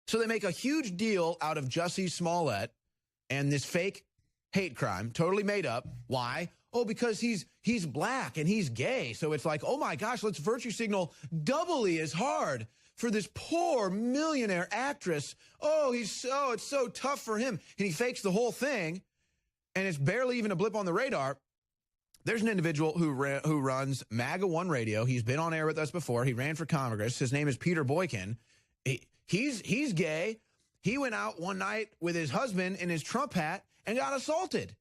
So they make a huge deal out of Jessie Smollet and this fake hate crime, totally made up. Why? Oh, because he's black and he's gay. So it's like, oh my gosh, let's virtue signal doubly as hard for this poor millionaire actress. Oh, it's so tough for him. And he fakes the whole thing, and it's barely even a blip on the radar. There's an individual who runs MAGA One Radio. He's been on air with us before. He ran for Congress. His name is Peter Boykin. He's gay. He went out one night with his husband in his Trump hat and got assaulted.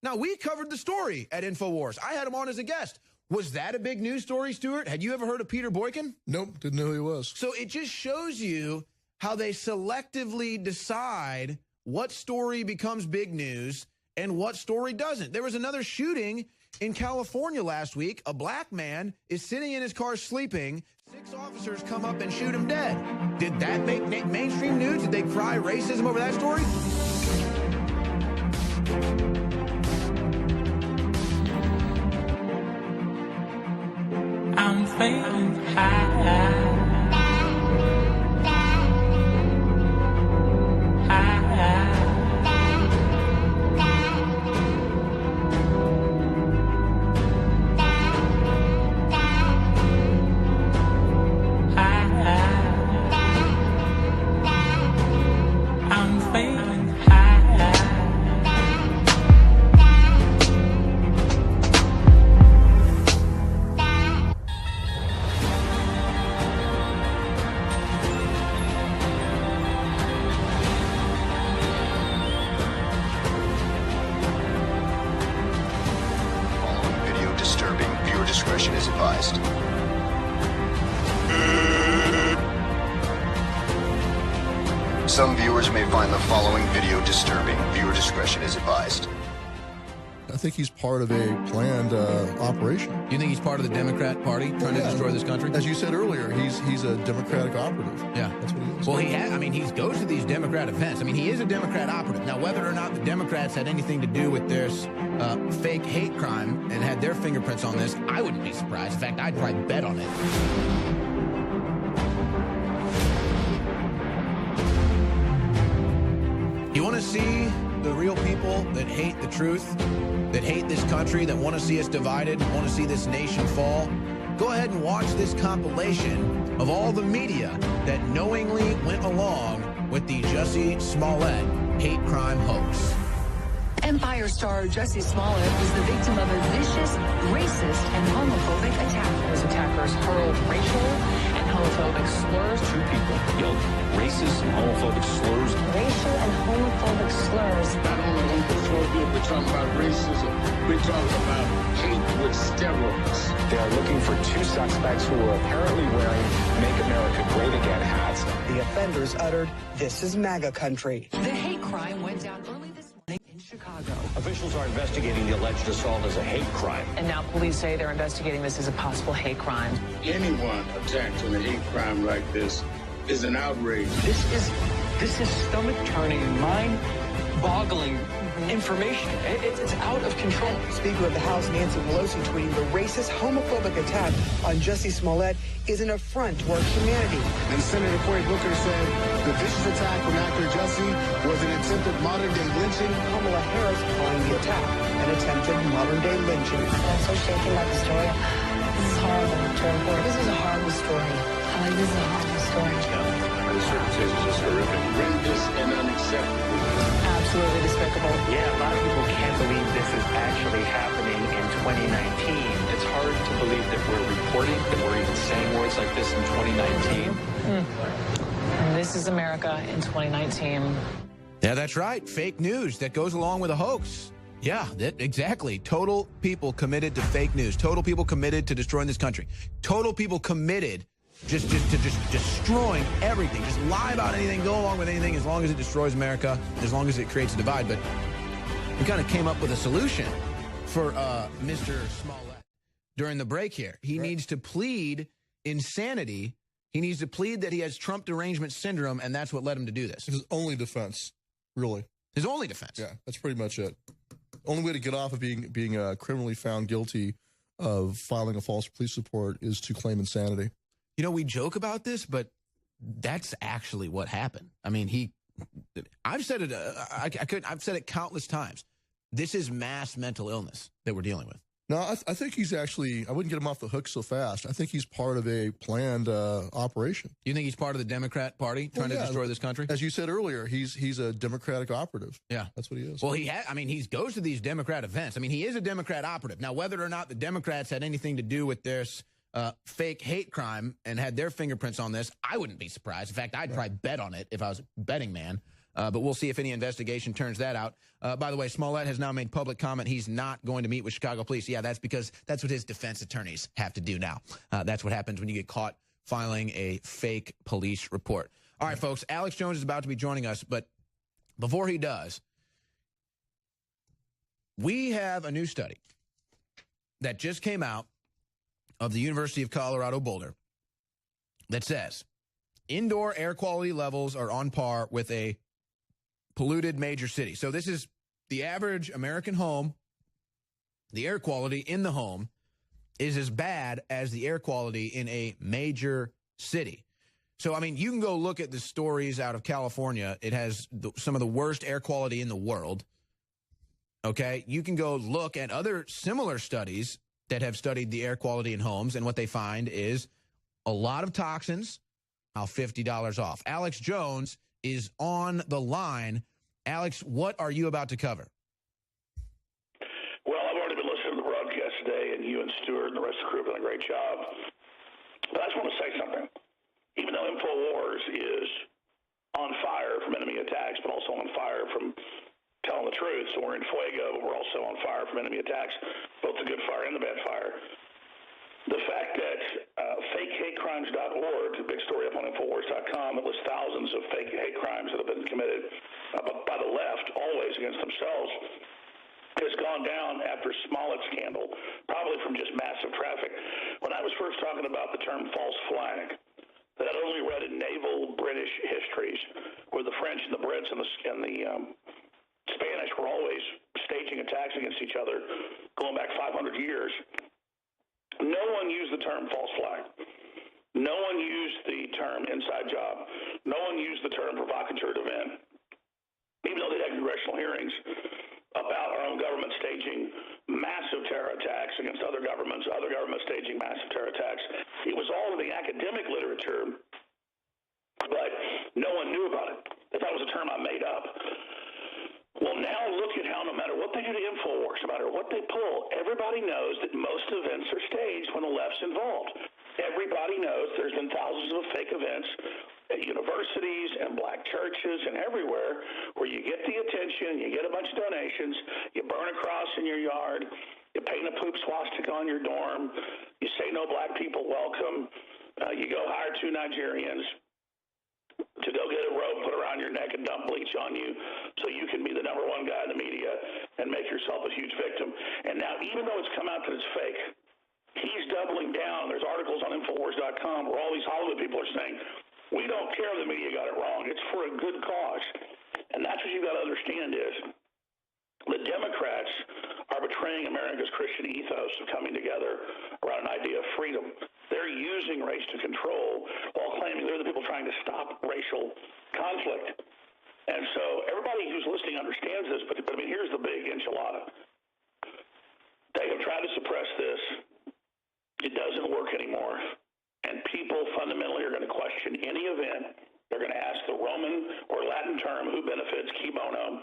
Now, we covered the story at InfoWars. I had him on as a guest. Was that a big news story, Stuart? Had you ever heard of Peter Boykin? Nope, didn't know who he was. So it just shows you how they selectively decide what story becomes big news and what story doesn't. There was another shooting in California last week. A black man is sitting in his car sleeping. 6 officers come up and shoot him dead. Did that make mainstream news? Did they cry racism over that story? I'm feeling high. Discretion is advised. Some viewers may find the following video disturbing. Viewer discretion is advised. I think he's part of a planned operation. You think he's part of the Democrat Party trying to destroy this country? As you said earlier, he's a Democratic operative. Yeah. That's what he is. Well, he goes to these Democrat events. I mean, he is a Democrat operative. Now, whether or not the Democrats had anything to do with this fake hate crime and had their fingerprints on this, I wouldn't be surprised. In fact, I'd probably bet on it. You want to see the real people that hate the truth, that hate this country, that want to see us divided, want to see this nation fall? Go ahead and watch this compilation of all the media that knowingly went along with the Jessie Smollet hate crime hoax. Empire star Jessie Smollet was the victim of a vicious, racist, and homophobic attack. Those attackers hurled racial and homophobic slurs. 2 people yelled racist and homophobic slurs. Racial and homophobic slurs. Not only homophobia, we're talking about racism. We're talking about hate with steroids. They are looking for 2 suspects who were apparently wearing Make America Great Again hats. The offenders uttered, "This is MAGA country." The hate crime went down early this morning in Chicago. Officials are investigating the alleged assault as a hate crime. And now police say they're investigating this as a possible hate crime. Anyone attacked in a hate crime like this is an outrage. This is stomach-turning, mind-boggling information. It's out of control. Speaker of the House Nancy Pelosi tweeting the racist, homophobic attack on Jessie Smollet is an affront to our humanity. And Senator Cory Booker said the vicious attack from actor Jessie was an attempted modern-day lynching. Kamala Harris calling the attack an attempted modern-day lynching. I'm so shaken by the story. This is horrible to report. This is a horrible story. This is a horrible story. The circumstances is horrific. Horrendous and unacceptable. Absolutely despicable. Yeah, a lot of people can't believe this is actually happening in 2019. It's hard to believe that we're reporting, that we're even saying words like this in 2019. And this is America in 2019. Yeah, that's right. Fake news that goes along with a hoax. Yeah, exactly. Total people committed to fake news. Total people committed to destroying this country. Total people committed just destroying everything. Just lie about anything, go along with anything as long as it destroys America, as long as it creates a divide. But we kind of came up with a solution for Mr. Smollet during the break here. He needs to plead insanity. He needs to plead that he has Trump derangement syndrome, and that's what led him to do this. His only defense, really. His only defense. Yeah, that's pretty much it. Only way to get off of being criminally found guilty of filing a false police report is to claim insanity. You know, we joke about this, but that's actually what happened. I mean, I've said it. I've said it countless times. This is mass mental illness that we're dealing with. No, I think he's actually, I wouldn't get him off the hook so fast. I think he's part of a planned operation. You think he's part of the Democrat Party trying to destroy this country? As you said earlier, he's a Democratic operative. Yeah. That's what he is. Well, he goes to these Democrat events. I mean, he is a Democrat operative. Now, whether or not the Democrats had anything to do with this fake hate crime and had their fingerprints on this, I wouldn't be surprised. In fact, I'd probably bet on it if I was a betting man. But we'll see if any investigation turns that out. By the way, Smollet has now made public comment he's not going to meet with Chicago police. Yeah, that's because that's what his defense attorneys have to do now. That's what happens when you get caught filing a fake police report. All right, folks, Alex Jones is about to be joining us, but before he does, we have a new study that just came out of the University of Colorado Boulder that says indoor air quality levels are on par with a polluted major city. So this is the average American home. The air quality in the home is as bad as the air quality in a major city. So, I mean, you can go look at the stories out of California. It has some of the worst air quality in the world. Okay. You can go look at other similar studies that have studied the air quality in homes, and what they find is a lot of toxins. Now $50 off. Alex Jones is on the line. Alex, what are you about to cover? Well, I've already been listening to the broadcast today, and you and Stuart and the rest of the crew have done a great job. But I just want to say something. Even though InfoWars is on fire from enemy attacks, but also on fire from telling the truth, so we're in fuego, but we're also on fire from enemy attacks, both the good fire and the bad fire. The fact that fakehatecrimes.org, a big story up on Infowars.com, it lists thousands of fake hate crimes that have been committed by the left, always against themselves, has gone down after Smollet scandal, probably from just massive traffic. When I was first talking about the term false flag, that I'd only read in naval British histories, where the French and the Brits and the Spanish were always staging attacks against each other, going back 500 years. No one used the term false flag. No one used the term inside job. No one used the term provocateur event. Even though they had congressional hearings about our own government staging massive terror attacks against other governments staging massive terror attacks. It was all in the academic literature, but no one knew about it. They thought it was a term I made up. Well, now look at how no matter what they do to InfoWars, no matter what they pull, everybody knows that most events are staged when the left's involved. Everybody knows there's been thousands of fake events at universities and black churches and everywhere where you get the attention, you get a bunch of donations, you burn a cross in your yard, you paint a poop swastika on your dorm, you say no black people welcome, you go hire 2 Nigerians to go get a rope, put around your neck, and dump bleach on you so you can be the #1 guy in the media and make yourself a huge victim. And now, even though it's come out that it's fake, he's doubling down. There's articles on Infowars.com where all these Hollywood people are saying, we don't care if the media got it wrong. It's for a good cause. And that's what you got to understand is the Democrats are betraying America's Christian ethos of coming together around an idea of freedom. They're using race to control while claiming they're the people trying to stop racial conflict. And so everybody who's listening understands this, but I mean, here's the big enchilada. They have tried to suppress this. It doesn't work anymore. And people fundamentally are going to question any event. They're going to ask the Roman or Latin term, who benefits, qui bono.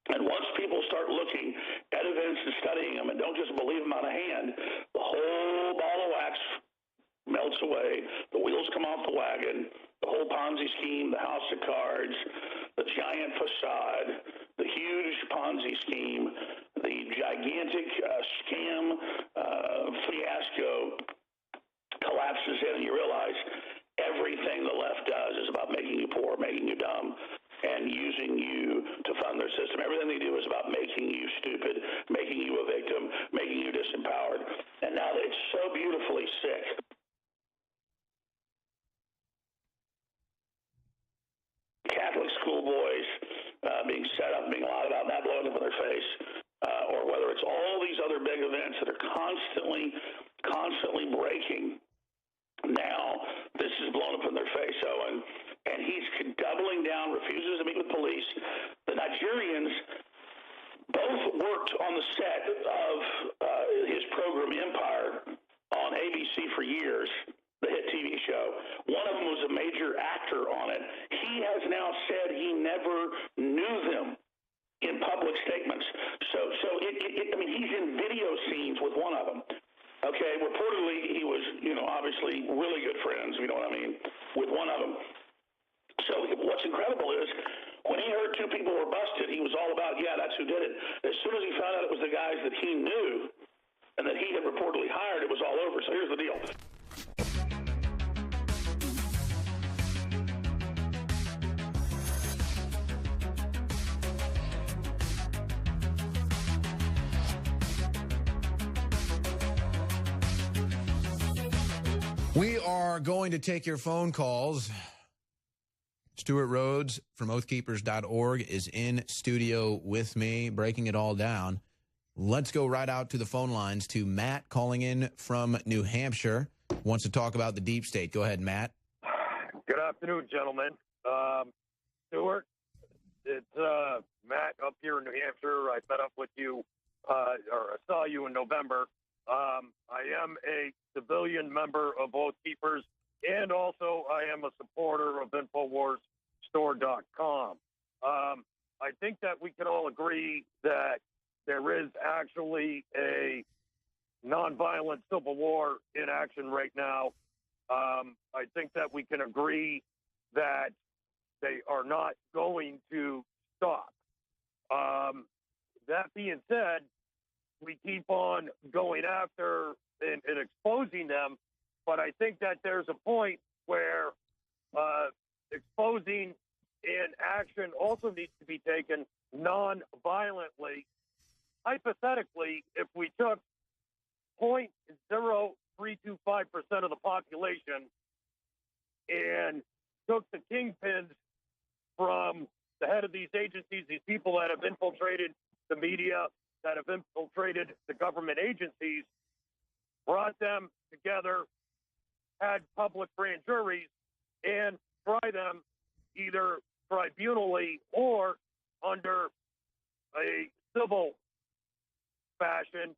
And once people start looking at events and studying them and don't just believe them out of hand, the whole ball of wax melts away. The wheels come off the wagon. The whole Ponzi scheme, the house of cards, the giant facade, the huge Ponzi scheme, the gigantic scam fiasco collapses in, and you realize everything the left does is about making you poor, making you dumb, and using you to fund their system. Everything they do is about making you stupid, making you a victim, making you disempowered. And now that it's so beautifully sick, Catholic schoolboys being set up, being lied about, not blowing up in their face, or whether it's all these other big events that are constantly breaking. Now, this is blown up in their face, Owen, and he's doubling down, refuses to meet with police. The Nigerians both worked on the set of his program Empire on ABC for years, the hit TV show. One of them was a major actor on it. He has now said he never knew them in public statements. So I mean, he's in video scenes with one of them. Okay, reportedly he was, obviously really good friends, you know what I mean, with one of them. So what's incredible is when he heard two people were busted, he was all about, yeah, that's who did it. As soon as he found out it was the guys that he knew and that he had reportedly hired, it was all over. So here's the deal. We are going to take your phone calls. Stuart Rhodes from oathkeepers.org is in studio with me, breaking it all down. Let's go right out to the phone lines to Matt calling in from New Hampshire. Wants to talk about the deep state. Go ahead, Matt. Good afternoon, gentlemen. Stuart, it's Matt up here in New Hampshire. I met up with you, or I saw you in November. I am a civilian member of Oath Keepers, and also I am a supporter of InfoWarsStore.com. I think that we can all agree that there is actually a nonviolent civil war in action right now. I think that we can agree that they are not going to stop. That being said, we keep on going after and exposing them, but I think that there's a point where exposing and action also needs to be taken non-violently. Hypothetically, if we took 0.0325% of the population and took the kingpins from the head of these agencies, these people that have infiltrated the media, that have infiltrated the government agencies, brought them together, had public grand juries, and try them either tribunally or under a civil fashion,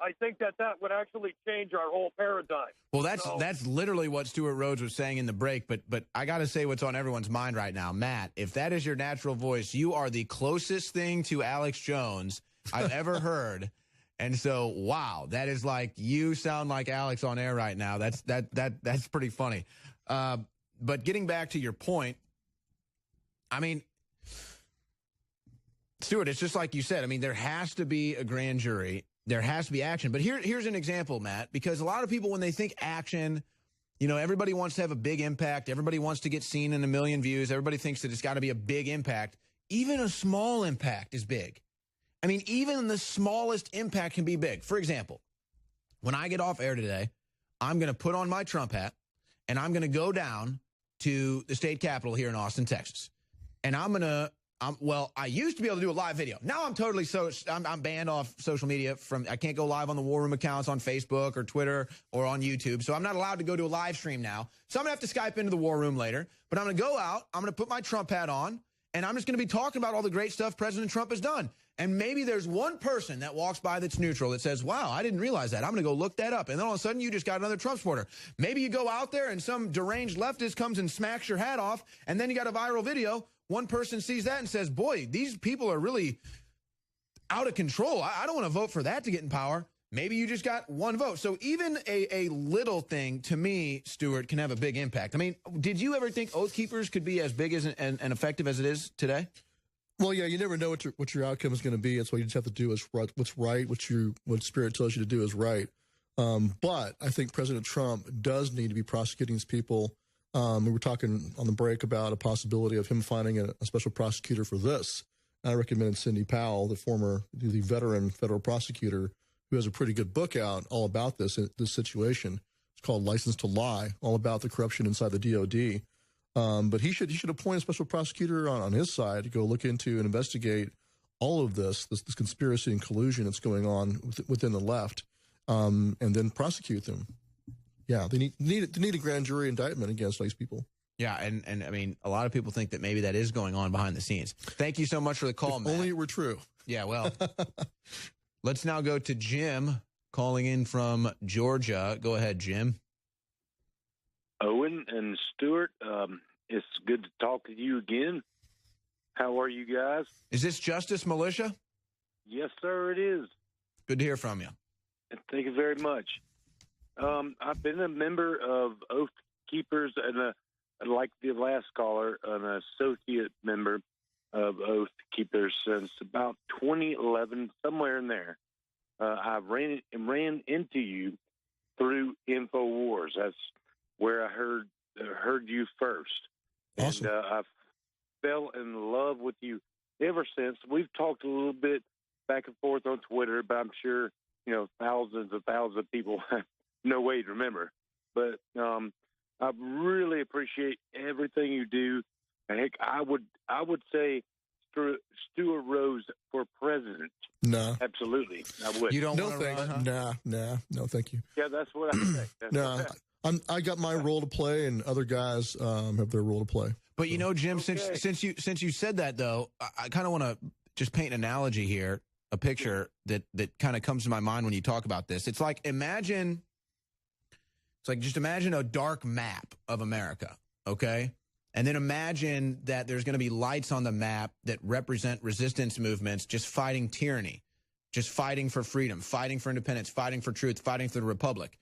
I think that would actually change our whole paradigm. Well, that's literally what Stuart Rhodes was saying in the break, but I got to say what's on everyone's mind right now. Matt, if that is your natural voice, you are the closest thing to Alex Jones I've ever heard. And so, wow, that is like, you sound like Alex on air right now. That's pretty funny. But getting back to your point, I mean, Stuart, it's just like you said. I mean, there has to be a grand jury. There has to be action. But here's an example, Matt, because a lot of people, when they think action, everybody wants to have a big impact. Everybody wants to get seen in 1 million views. Everybody thinks that it's got to be a big impact. Even a small impact is big. I mean, even the smallest impact can be big. For example, when I get off air today, I'm going to put on my Trump hat, and I'm going to go down to the state capitol here in Austin, Texas. And I used to be able to do a live video. Now I'm totally I'm banned off social media. I can't go live on the War Room accounts on Facebook or Twitter or on YouTube. So I'm not allowed to go to a live stream now. So I'm going to have to Skype into the War Room later. But I'm going to go out. I'm going to put my Trump hat on. And I'm just going to be talking about all the great stuff President Trump has done. And maybe there's one person that walks by that's neutral that says, wow, I didn't realize that. I'm going to go look that up. And then all of a sudden, you just got another Trump supporter. Maybe you go out there and some deranged leftist comes and smacks your hat off. And then you got a viral video. One person sees that and says, boy, these people are really out of control. I don't want to vote for that to get in power. Maybe you just got one vote. So even a little thing, to me, Stuart, can have a big impact. I mean, did you ever think Oath Keepers could be as big as and effective as it is today? Well, yeah, you never know what your outcome is going to be. That's why you just have to do what's right, what Spirit tells you to do is right. But I think President Trump does need to be prosecuting these people. We were talking on the break about a possibility of him finding a special prosecutor for this. I recommended Cindy Powell, the veteran federal prosecutor, who has a pretty good book out all about this situation. It's called License to Lie, all about the corruption inside the DOD. But he should appoint a special prosecutor on his side to go look into and investigate all of this conspiracy and collusion that's going on within the left, and then prosecute them. Yeah, they need a grand jury indictment against these people. Yeah, and I mean, a lot of people think that maybe that is going on behind the scenes. Thank you so much for the call, If Matt. only it were true. Yeah, well, let's now go to Jim calling in from Georgia. Go ahead, Jim. Owen and Stuart, it's good to talk to you again. How are you guys? Is this Justice Militia? Yes, sir, it is. Good to hear from you. Thank you very much. I've been a member of Oath Keepers and, like the last caller, an associate member of Oath Keepers since about 2011, somewhere in there. I ran into you through InfoWars. That's where I heard you first. Awesome. And I fell in love with you ever since. We've talked a little bit back and forth on Twitter, but I'm sure, thousands of people have no way to remember. But I really appreciate everything you do. Heck, I would say Stuart Rose for president. No. Absolutely. I would. You don't No, want to thank run, huh? No, thank you. Yeah, that's what I say. No, I got my role to play, and other guys have their role to play. But Jim, since you said that though, I kind of want to just paint an analogy here, a picture that kind of comes to my mind when you talk about this. It's like imagine a dark map of America, okay? And then imagine that there's going to be lights on the map that represent resistance movements just fighting tyranny, just fighting for freedom, fighting for independence, fighting for truth, fighting for the republic.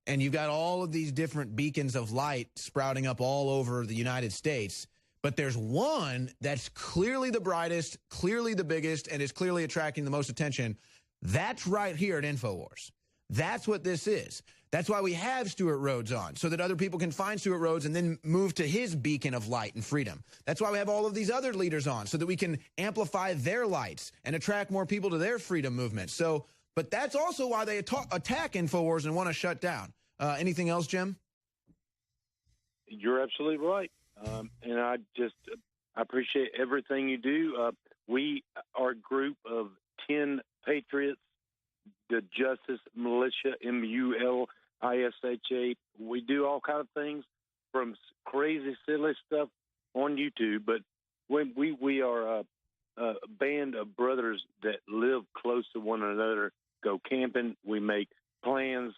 And you've got all of these different beacons of light sprouting up all over the United States. But there's one that's clearly the brightest, clearly the biggest, and is clearly attracting the most attention. That's right here at InfoWars. That's what this is. That's why we have Stuart Rhodes on, so that other people can find Stuart Rhodes and then move to his beacon of light and freedom. That's why we have all of these other leaders on, so that we can amplify their lights and attract more people to their freedom movement. So, but that's also why they attack InfoWars and want to shut down. Anything else, Jim? You're absolutely right. And I appreciate everything you do. We are a group of 10 patriots, the Justice Militia, MULISHA. We do all kinds of things, from crazy, silly stuff on YouTube. But when we are a band of brothers that live close to one another, go camping, we make plans,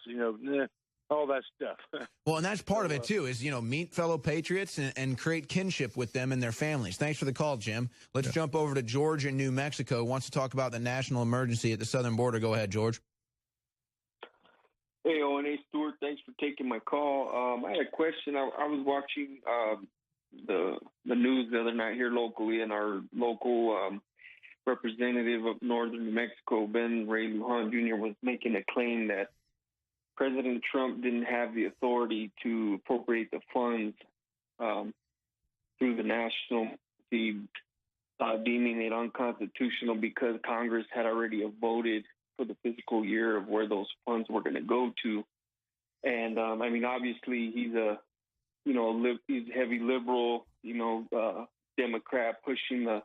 all that stuff. Well, and that's part of it, too, is, meet fellow patriots and create kinship with them and their families. Thanks for the call, Jim. Let's jump over to George in New Mexico. Wants to talk about the national emergency at the southern border. Go ahead, George. Hey, Owen. Hey, Stuart. Thanks for taking my call. I had a question. I was watching the news the other night here locally, and our local representative of northern New Mexico, Ben Ray Lujan Jr., was making a claim that President Trump didn't have the authority to appropriate the funds through the national, deeming it unconstitutional because Congress had already voted for the fiscal year of where those funds were going to go to. And obviously he's he's a heavy liberal, Democrat pushing the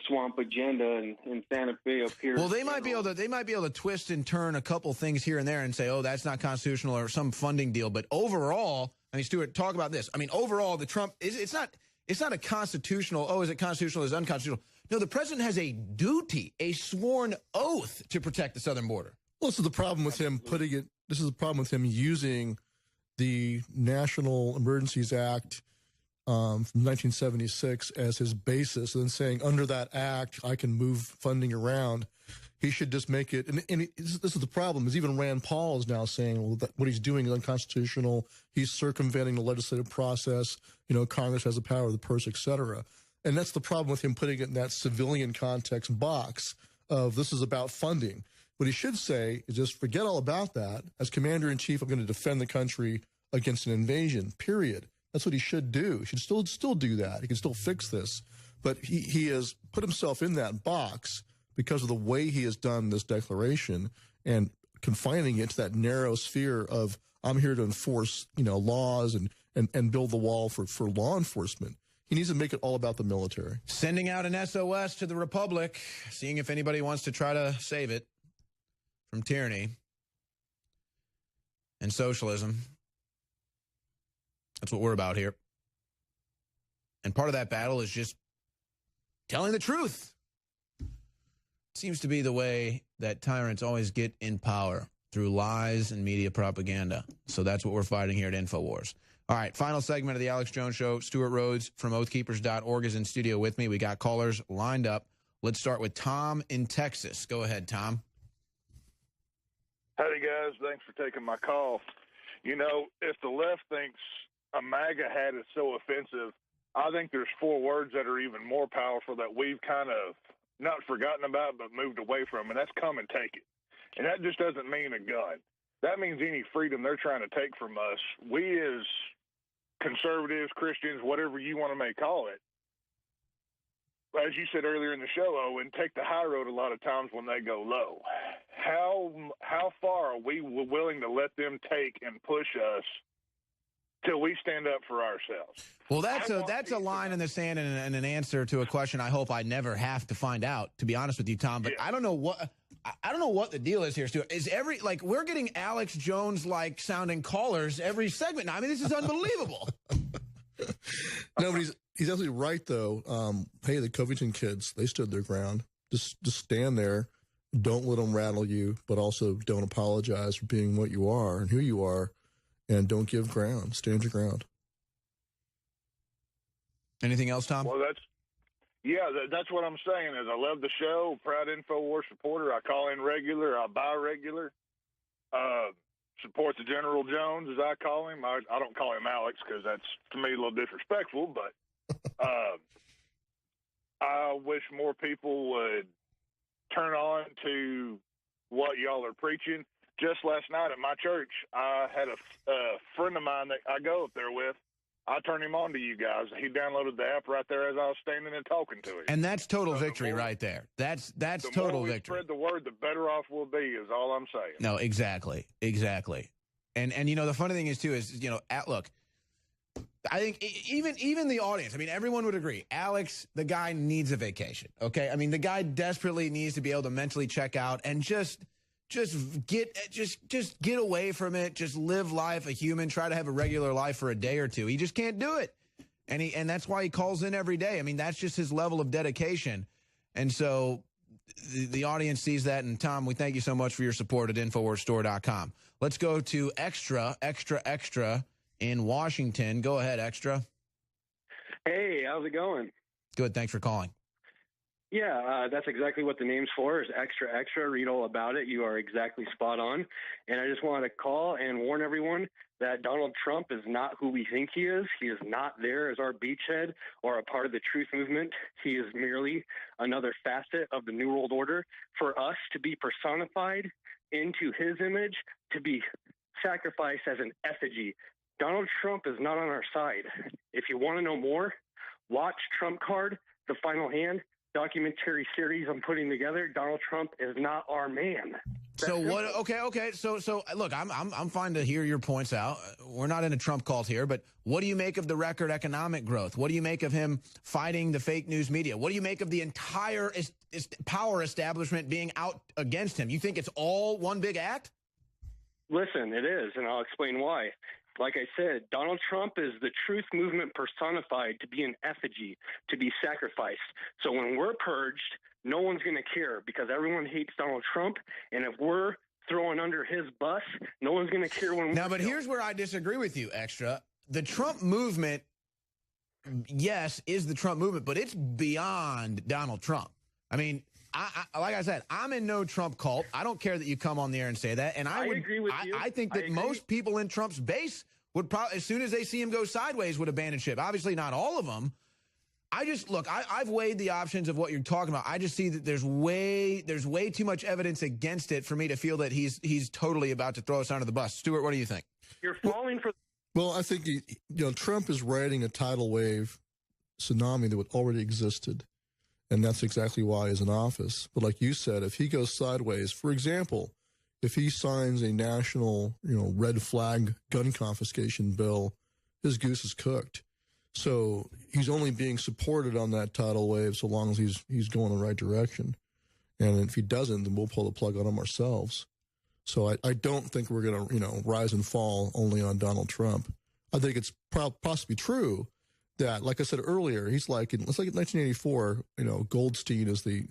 swamp agenda in Santa Fe up here. Well, they might be able to twist and turn a couple things here and there and say, oh, that's not constitutional, or some funding deal. But overall, Stuart, talk about this. Overall, the Trump it's not a constitutional. Oh, is it constitutional? Is it unconstitutional? No, the president has a duty, a sworn oath to protect the southern border. Well, this is the problem with him This is the problem with him using the National Emergencies Act from 1976 as his basis, and then saying under that act I can move funding around. He should just make it. And this is the problem. Is even Rand Paul is now saying, well, that what he's doing is unconstitutional. He's circumventing the legislative process. Congress has the power of the purse, et cetera. And that's the problem with him putting it in that civilian context box of this is about funding. What he should say is just forget all about that. As commander-in-chief, I'm going to defend the country against an invasion, period. That's what he should do. He should still do that. He can still fix this. But he has put himself in that box because of the way he has done this declaration and confining it to that narrow sphere of I'm here to enforce, laws and build the wall for law enforcement. He needs to make it all about the military. Sending out an SOS to the Republic, seeing if anybody wants to try to save it from tyranny and socialism. That's what we're about here. And part of that battle is just telling the truth. Seems to be the way that tyrants always get in power, through lies and media propaganda. So that's what we're fighting here at InfoWars. All right, final segment of the Alex Jones Show. Stuart Rhodes from oathkeepers.org is in studio with me. We got callers lined up. Let's start with Tom in Texas. Go ahead, Tom. Howdy, guys. Thanks for taking my call. You know, if the left thinks a MAGA hat is so offensive, I think there's 4 words that are even more powerful that we've kind of not forgotten about but moved away from, and that's come and take it. And that just doesn't mean a gun. That means any freedom they're trying to take from us. We as conservatives, Christians, whatever you want to call it, as you said earlier in the show, Owen, take the high road a lot of times when they go low. How far are we willing to let them take and push us till we stand up for ourselves? Well, that's a line in the sand and an answer to a question I hope I never have to find out, to be honest with you, Tom. But yeah. I don't know what the deal is here, Stuart. Is we're getting Alex Jones like sounding callers every segment now. I mean, this is unbelievable. No, but he's absolutely right though. Hey, the Covington kids, they stood their ground. Just stand there. Don't let them rattle you, but also don't apologize for being what you are and who you are, and don't give ground. Stand your ground. Anything else, Tom? Well, that's what I'm saying. Is I love the show. Proud InfoWars supporter. I call in regular. I buy regular. Support the General Jones, as I call him. I don't call him Alex because that's, to me, a little disrespectful, but I wish more people would turn on to what y'all are preaching. Just last night at my church, I had a friend of mine that I go up there with. I turned him on to you guys. He downloaded the app right there as I was standing and talking to him. And that's total victory right there. That's total victory. Spread the word, the better off we'll be, is all I'm saying. No, exactly. And you know, the funny thing is too is, you know, look, I think even the audience, I mean, everyone would agree. Alex, the guy needs a vacation. Okay, I mean, the guy desperately needs to be able to mentally check out and just get away from it. Just live life a human. Try to have a regular life for a day or two. He just can't do it, and that's why he calls in every day. I mean, that's just his level of dedication. And so the audience sees that. And Tom, we thank you so much for your support at InfoWarsStore.com. Let's go to Extra in Washington. Go ahead, Extra. Hey, how's it going? Good. Thanks for calling. Yeah, that's exactly what the name's for, is Extra. Read all about it. You are exactly spot on. And I just wanted to call and warn everyone that Donald Trump is not who we think he is. He is not there as our beachhead or a part of the truth movement. He is merely another facet of the New World Order for us to be personified into his image, to be sacrificed as an effigy. Donald Trump is not on our side. If you want to know more, watch Trump Card, The Final Hand, documentary series I'm putting together. Donald Trump is not our man. So what? Okay. So look, I'm fine to hear your points out. We're not in a Trump cult here, but what do you make of the record economic growth? What do you make of him fighting the fake news media? What do you make of the entire power establishment being out against him? You think it's all one big act? Listen, it is, and I'll explain why. Like I said, Donald Trump is the truth movement personified to be an effigy, to be sacrificed. So when we're purged, no one's going to care because everyone hates Donald Trump. And if we're throwing under his bus, no one's going to care when we're Now, but here's where I disagree with you, Extra. The Trump movement, yes, is the Trump movement, but it's beyond Donald Trump. I mean, like I said, I'm in no Trump cult. I don't care that you come on the air and say that. And I agree with you. I think that most people in Trump's base would probably, as soon as they see him go sideways, would abandon ship. Obviously, not all of them. I've weighed the options of what you're talking about. I just see that there's way too much evidence against it for me to feel that he's totally about to throw us under the bus. Stuart, what do you think? You're falling for. Well, I think Trump is riding a tidal wave tsunami that already existed. And that's exactly why he's in office. But like you said, if he goes sideways, for example, if he signs a national, red flag gun confiscation bill, his goose is cooked. So he's only being supported on that tidal wave so long as he's going the right direction. And if he doesn't, then we'll pull the plug on him ourselves. So I don't think we're going to, rise and fall only on Donald Trump. I think it's possibly true that, like I said earlier, he's like, let's like in 1984, Goldstein is the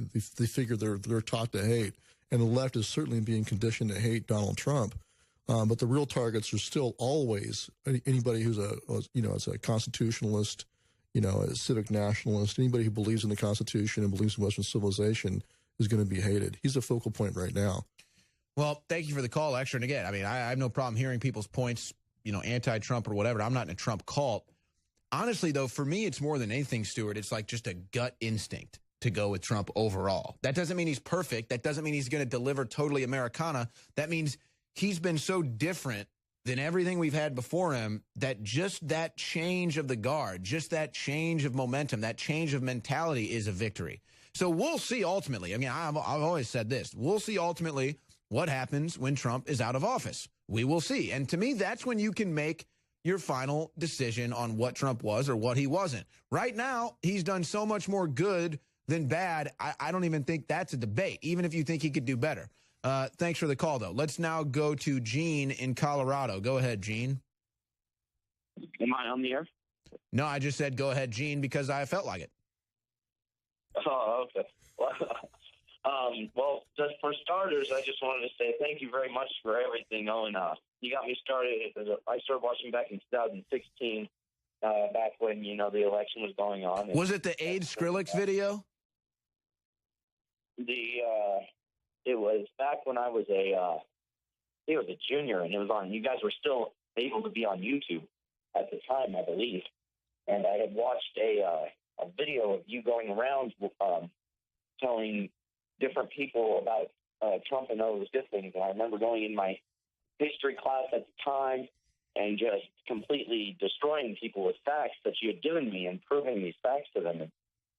figure they're taught to hate, and the left is certainly being conditioned to hate Donald Trump. But the real targets are still always anybody who's a constitutionalist, a civic nationalist, anybody who believes in the Constitution and believes in Western civilization is going to be hated. He's a focal point right now. Well, thank you for the call, Extra. And again, I mean, I have no problem hearing people's points, anti-Trump or whatever. I'm not in a Trump cult. Honestly, though, for me, it's more than anything, Stuart. It's like just a gut instinct to go with Trump overall. That doesn't mean he's perfect. That doesn't mean he's going to deliver totally Americana. That means he's been so different than everything we've had before him that just that change of the guard, just that change of momentum, that change of mentality is a victory. So we'll see ultimately. I mean, I've always said this. We'll see ultimately what happens when Trump is out of office. We will see. And to me, that's when you can make your final decision on what Trump was or what he wasn't. Right now, he's done so much more good than bad. I don't even think that's a debate, even if you think he could do better. Thanks for the call, though. Let's now go to Gene in Colorado. Go ahead, Gene. Am I on the air? No, I just said go ahead, Gene, because I felt like it. Oh, okay. Well, just for starters, I just wanted to say thank you very much for everything, Owen. You got me started. I started watching back in 2016, back when, the election was going on. Was it the AIDS Skrillex video? It was back when I was a junior, and it was on. You guys were still able to be on YouTube at the time, I believe. And I had watched a video of you going around telling different people about Trump and all those good things. And I remember going in my history class at the time and just completely destroying people with facts that you had given me and proving these facts to them. And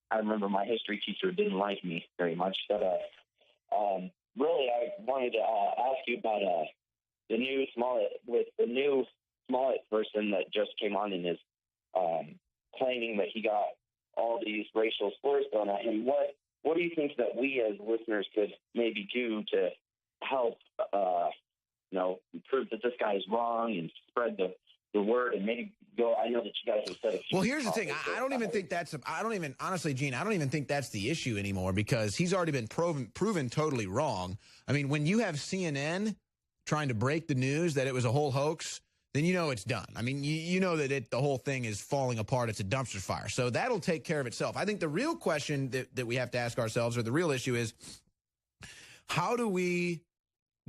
I remember my history teacher didn't like me very much, but really I wanted to ask you about the new Smollet person that just came on and is claiming that he got all these racial slurs thrown at him. What do you think that we as listeners could maybe do to help, prove that this guy is wrong and spread the word and maybe go? I know that you guys have said it. Well, here's the thing. I don't even think that's. Honestly, Gene, I don't even think that's the issue anymore because he's already been proven totally wrong. I mean, when you have CNN trying to break the news that it was a whole hoax, then you know it's done. I mean, you know that the whole thing is falling apart. It's a dumpster fire. So that'll take care of itself. I think the real question that we have to ask ourselves, or the real issue is, how do we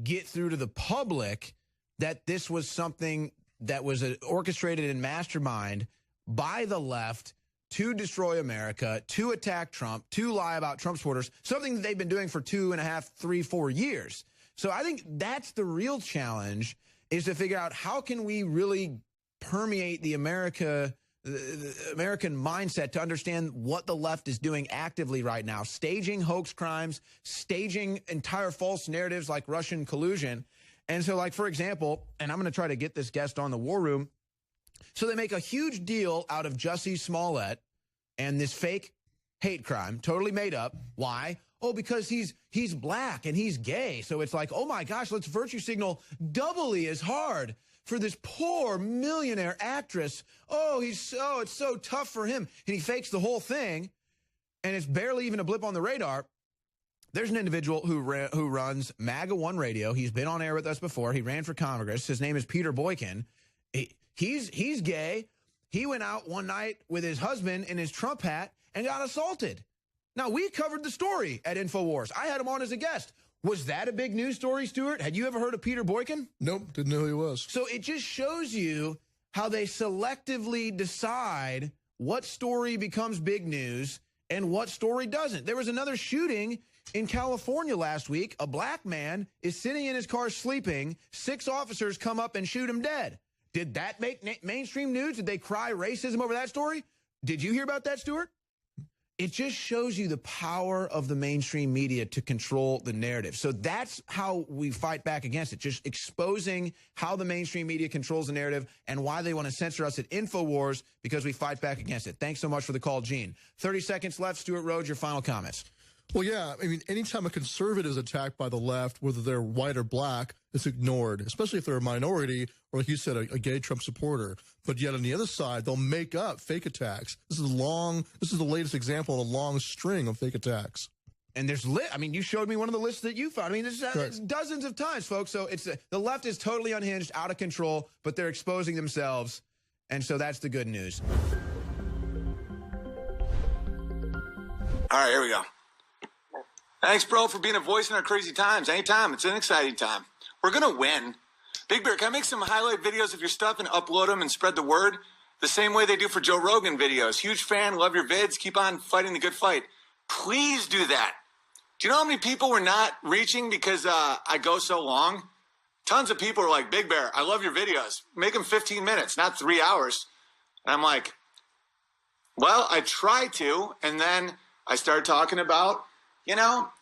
get through to the public that this was something that was orchestrated and masterminded by the left to destroy America, to attack Trump, to lie about Trump supporters, something that they've been doing for 2.5, 3, 4 years. So I think that's the real challenge, is to figure out how can we really permeate the American mindset to understand what the left is doing actively right now, staging hoax crimes, staging entire false narratives like Russian collusion. And so, like, for example, and I'm going to try to get this guest on the War Room. So they make a huge deal out of Jessie Smollet and this fake hate crime, totally made up. Why? Oh, because he's black and he's gay. So it's like, oh my gosh, let's virtue signal doubly as hard for this poor millionaire actress. Oh, it's so tough for him. And he fakes the whole thing, and it's barely even a blip on the radar. There's an individual who runs MAGA One Radio. He's been on air with us before. He ran for Congress. His name is Peter Boykin. He's gay. He went out one night with his husband in his Trump hat and got assaulted. Now, we covered the story at InfoWars. I had him on as a guest. Was that a big news story, Stuart? Had you ever heard of Peter Boykin? Nope, didn't know who he was. So it just shows you how they selectively decide what story becomes big news and what story doesn't. There was another shooting in California last week. A black man is sitting in his car sleeping. 6 officers come up and shoot him dead. Did that make mainstream news? Did they cry racism over that story? Did you hear about that, Stuart? It just shows you the power of the mainstream media to control the narrative. So that's how we fight back against it, just exposing how the mainstream media controls the narrative and why they want to censor us at InfoWars, because we fight back against it. Thanks so much for the call, Gene. 30 seconds left. Stuart Rhodes, your final comments. Well, yeah. I mean, anytime a conservative is attacked by the left, whether they're white or black, it's ignored, especially if they're a minority or, like you said, a gay Trump supporter. But yet on the other side, they'll make up fake attacks. This is the latest example of a long string of fake attacks. And there's I mean, you showed me one of the lists that you found. I mean, there's dozens of times, folks. So it's the left is totally unhinged, out of control, but they're exposing themselves. And so that's the good news. All right, here we go. Thanks, bro, for being a voice in our crazy times. Anytime. It's an exciting time. We're going to win. Big Bear, can I make some highlight videos of your stuff and upload them and spread the word? The same way they do for Joe Rogan videos. Huge fan, love your vids. Keep on fighting the good fight. Please do that. Do you know how many people we're not reaching because I go so long? Tons of people are like, Big Bear, I love your videos. Make them 15 minutes, not 3 hours. And I'm like, well, I try to. And then I start talking about,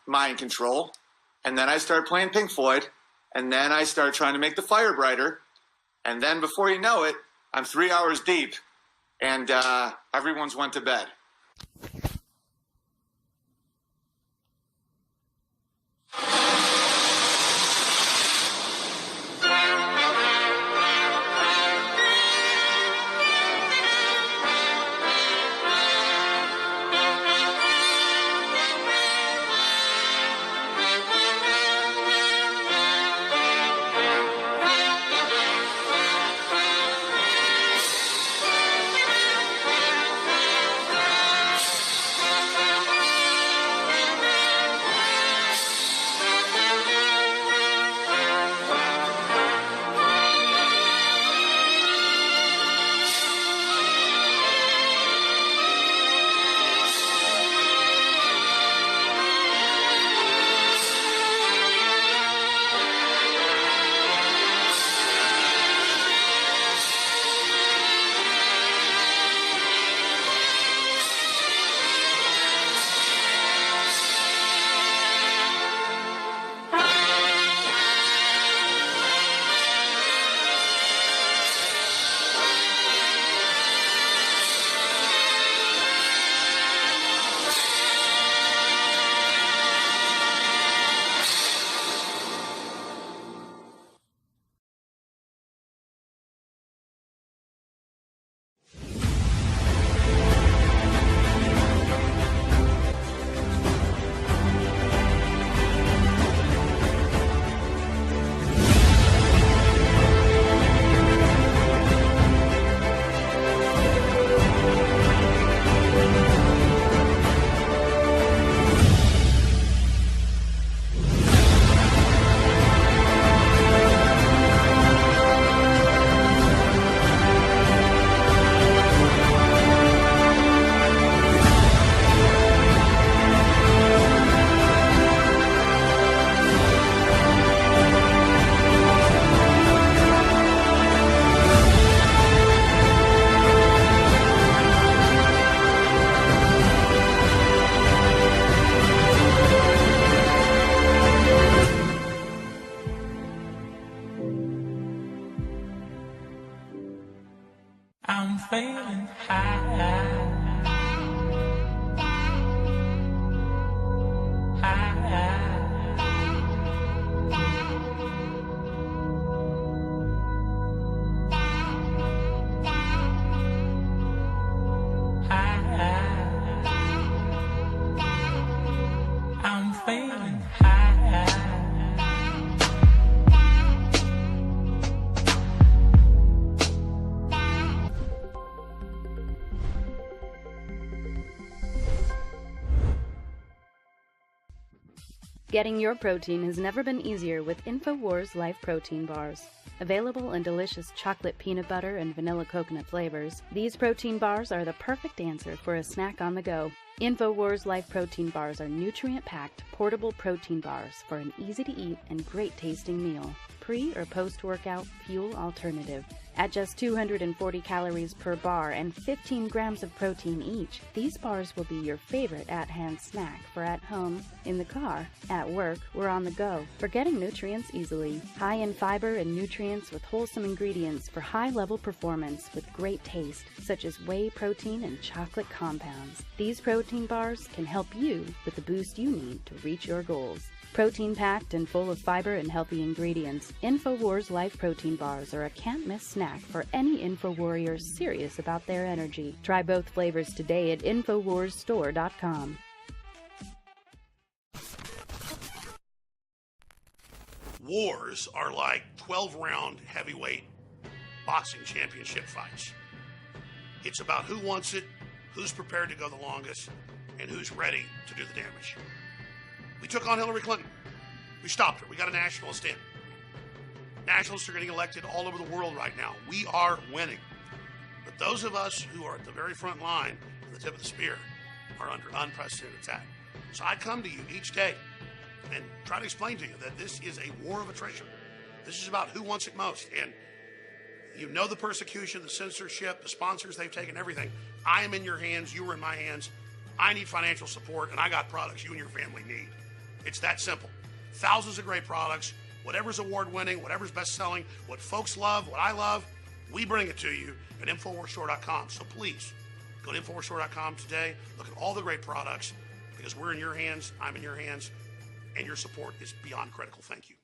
mind control. And then I start playing Pink Floyd. And then I start trying to make the fire brighter. And then before you know it, I'm 3 hours deep. And everyone's went to bed. I'm feeling high. I'm feeling high. Getting your protein has never been easier with InfoWars Life Protein Bars. Available in delicious chocolate peanut butter and vanilla coconut flavors, these protein bars are the perfect answer for a snack on the go. InfoWars Life Protein Bars are nutrient-packed, portable protein bars for an easy-to-eat and great-tasting meal. Pre- or post-workout fuel alternative. At just 240 calories per bar and 15 grams of protein each, these bars will be your favorite at-hand snack for at home, in the car, at work, or on the go, for getting nutrients easily. High in fiber and nutrients with wholesome ingredients for high-level performance with great taste, such as whey protein and chocolate compounds. These protein protein bars can help you with the boost you need to reach your goals. Protein-packed and full of fiber and healthy ingredients, InfoWars Life Protein Bars are a can't-miss snack for any InfoWarrior serious about their energy. Try both flavors today at InfoWarsStore.com. Wars are like 12-round heavyweight boxing championship fights. It's about who wants it, who's prepared to go the longest, and who's ready to do the damage. We took on Hillary Clinton. We stopped her. We got a nationalist in. Nationalists are getting elected all over the world right now. We are winning. But those of us who are at the very front line, at the tip of the spear, are under unprecedented attack. So I come to you each day and try to explain to you that this is a war of attrition. This is about who wants it most. And you know the persecution, the censorship, the sponsors they've taken, everything. I am in your hands. You are in my hands. I need financial support, and I got products you and your family need. It's that simple. Thousands of great products, whatever's award-winning, whatever's best-selling, what folks love, what I love, we bring it to you at InfoWarsStore.com. So please, go to InfoWarsStore.com today. Look at all the great products, because we're in your hands, I'm in your hands, and your support is beyond critical. Thank you.